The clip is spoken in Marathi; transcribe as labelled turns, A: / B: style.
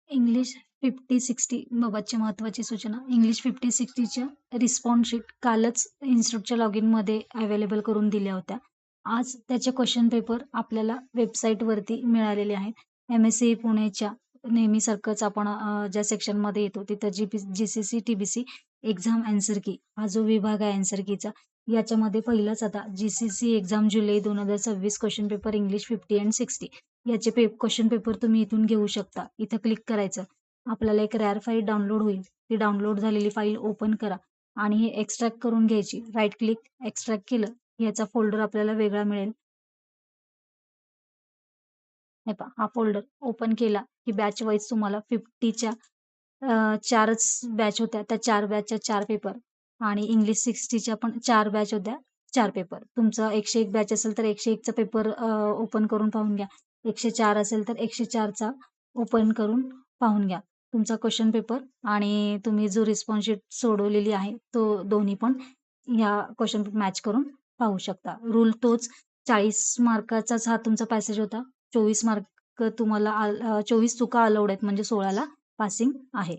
A: इंग्लिश 50-60 बाबतची महत्त्वाची सूचना. इंग्लिश 50-60च्या रिस्पॉन्स शीट कालच इन्स्टिट्यूटच्या लॉगिनमध्ये अवेलेबल करून दिल्या होत्या. आज त्याचे क्वेश्चन पेपर आपल्याला वेबसाईटवरती मिळालेले आहेत. एम-एस-सी पुणेच्या नेहमीसारखंच आपण ज्या सेक्शनमध्ये येतो तिथं जी-सी-सी, टी-बी-सी एक्झाम ॲन्सर की हा जो विभाग आहे ॲन्सर कीचा, याच्यामध्ये पहिलाच आता जी-सी-सी एक्झाम जुलै 2026 क्वेश्चन पेपर इंग्लिश 50 अँड 60 याचे क्वेश्चन पेपर तुम्ही इथून घेऊ शकता. इथं क्लिक करायचं. आपल्याला एक रॅर फाईल डाउनलोड होईल. ती डाउनलोड झालेली फाईल ओपन करा आणि हे एक्स्ट्रॅक्ट करून घ्यायची. राईट क्लिक एक्स्ट्रॅक्ट केलं, याचा फोल्डर आपल्याला वेगळा मिळेल. हे पहा, हा फोल्डर ओपन केला की बॅच वाईज तुम्हाला 50च्या 4च बॅच होत्या. त्या 4 बॅचच्या 4 पेपर आणि इंग्लिश 60च्या पण 4 बॅच होत्या, 4 पेपर. तुमचं 101 बॅच असेल तर 101चा पेपर ओपन करून पाहून घ्या. 104 असेल तर 104चा ओपन करून पाहून घ्या. तुमचा क्वेश्चन पेपर आणि तुम्ही जो रिस्पॉन्स शीट सोडवलेली आहे, तो दोन्ही पण ह्या क्वेश्चन मॅच करून पाहू शकता. रूल तोच 40 मार्काचाच हा तुमचा पॅसेज होता. 24 मार्क तुम्हाला 24 चुका अलाउड आहेत म्हणजे 16ला पासिंग आहे.